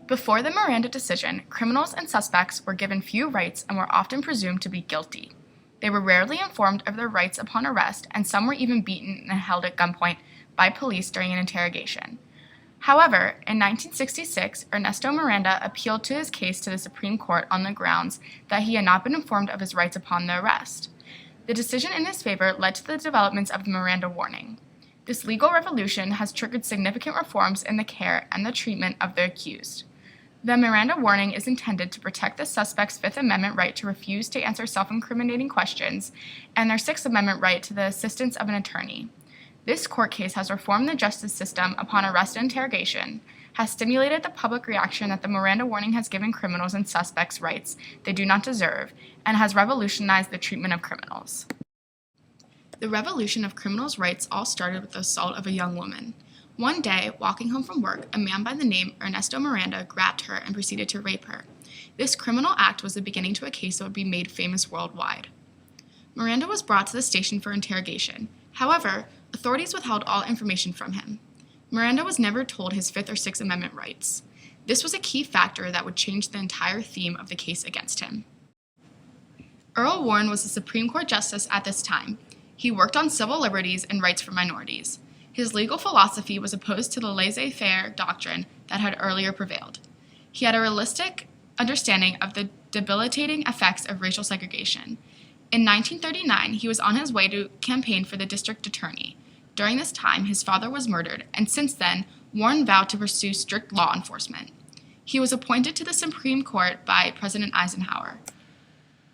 Before the Miranda decision, criminals and suspects were given few rights and were often presumed to be guilty. They were rarely informed of their rights upon arrest, and some were even beaten and held at gunpoint by police during an interrogation. However, in 1966, Ernesto Miranda appealed his case to the Supreme Court on the grounds that he had not been informed of his rights upon the arrest. The decision in his favor led to the developments of the Miranda warning. This legal revolution has triggered significant reforms in the care and the treatment of the accused. The Miranda warning is intended to protect the suspect's Fifth Amendment right to refuse to answer self-incriminating questions and their Sixth Amendment right to the assistance of an attorney. This court case has reformed the justice system upon arrest and interrogation, has stimulated the public reaction that the Miranda warning has given criminals and suspects rights they do not deserve, and has revolutionized the treatment of criminals. The revolution of criminals' rights all started with the assault of a young woman. One day, walking home from work, a man by the name Ernesto Miranda grabbed her and proceeded to rape her. This criminal act was the beginning to a case that would be made famous worldwide. Miranda was brought to the station for interrogation. However, authorities withheld all information from him. Miranda was never told his Fifth or Sixth Amendment rights. This was a key factor that would change the entire theme of the case against him. Earl Warren was the Supreme Court Justice at this time. He worked on civil liberties and rights for minorities. His legal philosophy was opposed to the laissez-faire doctrine that had earlier prevailed. He had a realistic understanding of the debilitating effects of racial segregation. In 1939, he was on his way to campaign for the district attorney. During this time, his father was murdered, and since then, Warren vowed to pursue strict law enforcement. He was appointed to the Supreme Court by President Eisenhower.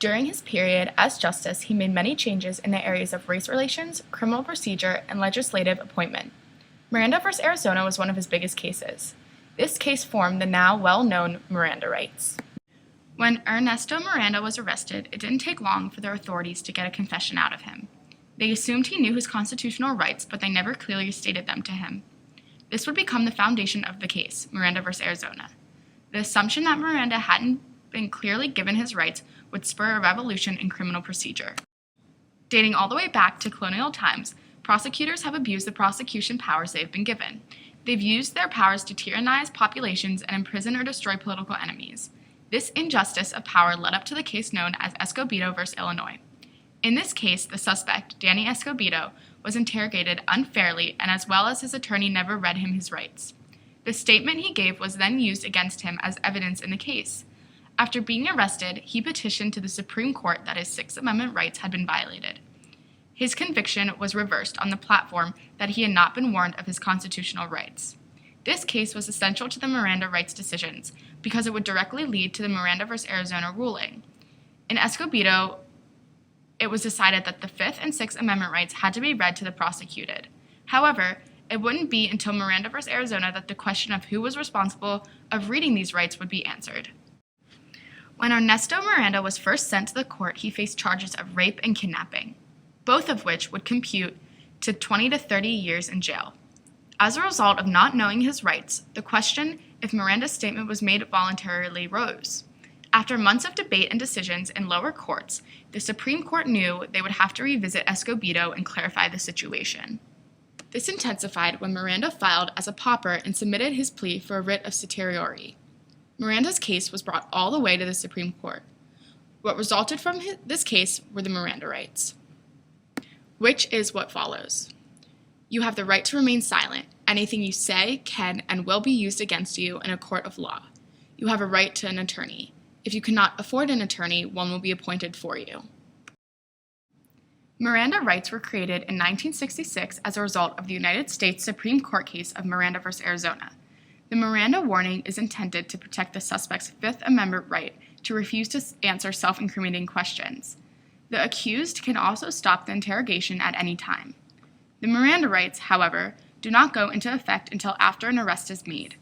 During his period as justice, he made many changes in the areas of race relations, criminal procedure, and legislative appointment. Miranda v. Arizona was one of his biggest cases. This case formed the now well-known Miranda rights. When Ernesto Miranda was arrested, it didn't take long for the authorities to get a confession out of him. They assumed he knew his constitutional rights, but they never clearly stated them to him. This would become the foundation of the case, Miranda v. Arizona. The assumption that Miranda hadn't been clearly given his rights would spur a revolution in criminal procedure. Dating all the way back to colonial times, prosecutors have abused the prosecution powers they've been given. They've used their powers to tyrannize populations and imprison or destroy political enemies. This injustice of power led up to the case known as Escobedo v. Illinois. In this case, the suspect, Danny Escobedo, was interrogated unfairly, and as well as his attorney never read him his rights. The statement he gave was then used against him as evidence in the case. After being arrested, he petitioned to the Supreme Court that his Sixth Amendment rights had been violated. His conviction was reversed on the platform that he had not been warned of his constitutional rights. This case was essential to the Miranda rights decisions because it would directly lead to the Miranda v. Arizona ruling. In Escobedo, it was decided that the Fifth and Sixth Amendment rights had to be read to the prosecuted. However, it wouldn't be until Miranda v. Arizona that the question of who was responsible of reading these rights would be answered. When Ernesto Miranda was first sent to the court, he faced charges of rape and kidnapping, both of which would compute to 20 to 30 years in jail. As a result of not knowing his rights, the question if Miranda's statement was made voluntarily rose. After months of debate and decisions in lower courts, the Supreme Court knew they would have to revisit Escobedo and clarify the situation. This intensified when Miranda filed as a pauper and submitted his plea for a writ of certiorari. Miranda's case was brought all the way to the Supreme Court. What resulted from this case were the Miranda rights, which is what follows. You have the right to remain silent. Anything you say can and will be used against you in a court of law. You have a right to an attorney. If you cannot afford an attorney, one will be appointed for you. Miranda rights were created in 1966 as a result of the United States Supreme Court case of Miranda v. Arizona. The Miranda warning is intended to protect the suspect's Fifth Amendment right to refuse to answer self-incriminating questions. The accused can also stop the interrogation at any time. The Miranda rights, however, do not go into effect until after an arrest is made.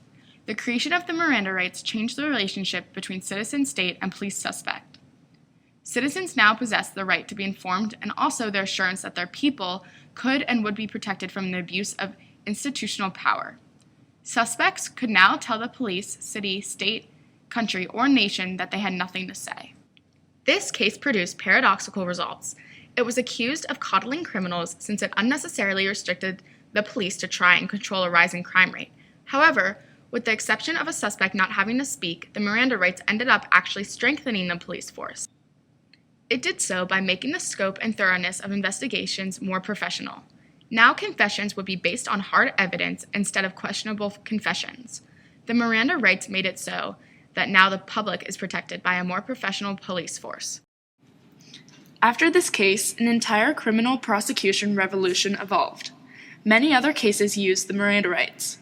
The creation of the Miranda rights changed the relationship between citizen state and police suspect. Citizens now possess the right to be informed and also the assurance that their people could and would be protected from the abuse of institutional power. Suspects could now tell the police, city, state, country, or nation that they had nothing to say. This case produced paradoxical results. It was accused of coddling criminals since it unnecessarily restricted the police to try and control a rising crime rate. However, With the exception of a suspect not having to speak, the Miranda rights ended up actually strengthening the police force. It did so by making the scope and thoroughness of investigations more professional. Now confessions would be based on hard evidence instead of questionable confessions. The Miranda rights made it so that now the public is protected by a more professional police force. After this case, an entire criminal prosecution revolution evolved. Many other cases used the Miranda rights.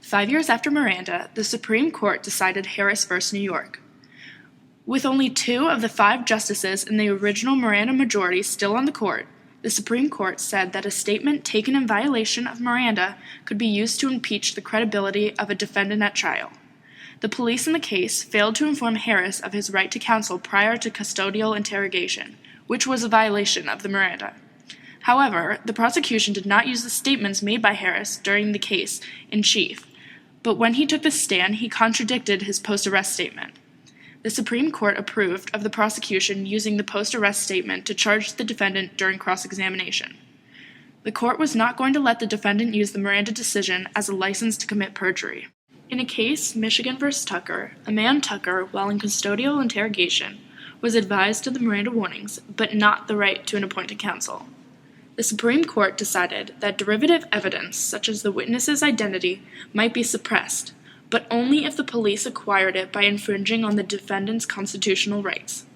5 years after Miranda, the Supreme Court decided Harris v. New York. With only 2 of the 5 justices in the original Miranda majority still on the court, the Supreme Court said that a statement taken in violation of Miranda could be used to impeach the credibility of a defendant at trial. The police in the case failed to inform Harris of his right to counsel prior to custodial interrogation, which was a violation of the Miranda. However, the prosecution did not use the statements made by Harris during the case in chief, but when he took the stand, he contradicted his post-arrest statement. The Supreme Court approved of the prosecution using the post-arrest statement to charge the defendant during cross-examination. The court was not going to let the defendant use the Miranda decision as a license to commit perjury. In a case, Michigan v. Tucker, a man Tucker, while in custodial interrogation, was advised of the Miranda warnings, but not the right to an appointed counsel. The Supreme Court decided that derivative evidence, such as the witness's identity, might be suppressed, but only if the police acquired it by infringing on the defendant's constitutional rights.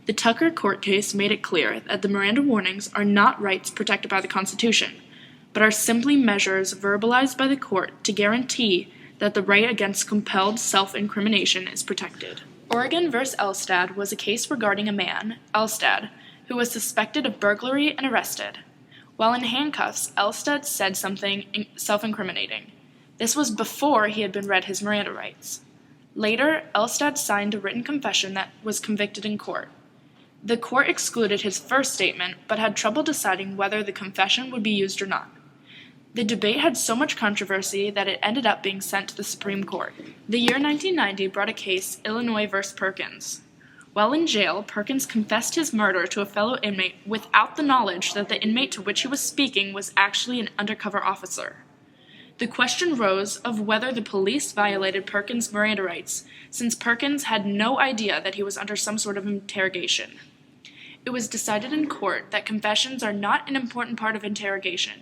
The Tucker court case made it clear that the Miranda warnings are not rights protected by the Constitution, but are simply measures verbalized by the court to guarantee that the right against compelled self-incrimination is protected. Oregon v. Elstad was a case regarding a man, Elstad, who was suspected of burglary and arrested. While in handcuffs, Elstad said something self-incriminating. This was before he had been read his Miranda rights. Later, Elstad signed a written confession that was convicted in court. The court excluded his first statement, but had trouble deciding whether the confession would be used or not. The debate had so much controversy that it ended up being sent to the Supreme Court. The year 1990 brought a case, Illinois v. Perkins. While in jail, Perkins confessed his murder to a fellow inmate without the knowledge that the inmate to which he was speaking was actually an undercover officer. The question rose of whether the police violated Perkins' Miranda rights, since Perkins had no idea that he was under some sort of interrogation. It was decided in court that confessions are not an important part of interrogation,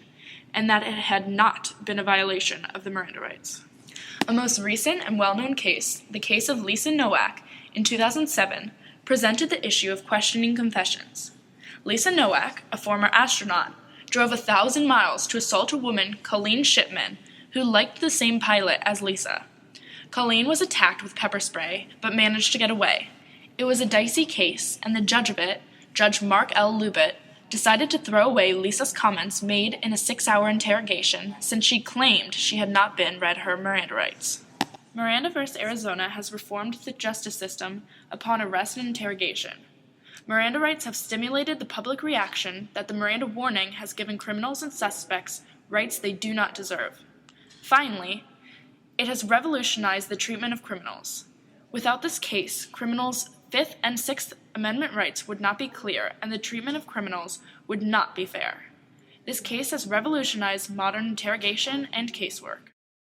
and that it had not been a violation of the Miranda rights. A most recent and well-known case, the case of Lisa Nowak, in 2007, presented the issue of questioning confessions. Lisa Nowak, a former astronaut, drove 1,000 miles to assault a woman, Colleen Shipman, who liked the same pilot as Lisa. Colleen was attacked with pepper spray, but managed to get away. It was a dicey case, and the judge of it, Judge Mark L. Lubit, decided to throw away Lisa's comments made in a 6-hour interrogation since she claimed she had not been read her Miranda rights. Miranda v. Arizona has reformed the justice system upon arrest and interrogation. Miranda rights have stimulated the public reaction that the Miranda warning has given criminals and suspects rights they do not deserve. Finally, it has revolutionized the treatment of criminals. Without this case, criminals' Fifth and Sixth Amendment rights would not be clear, and the treatment of criminals would not be fair. This case has revolutionized modern interrogation and casework.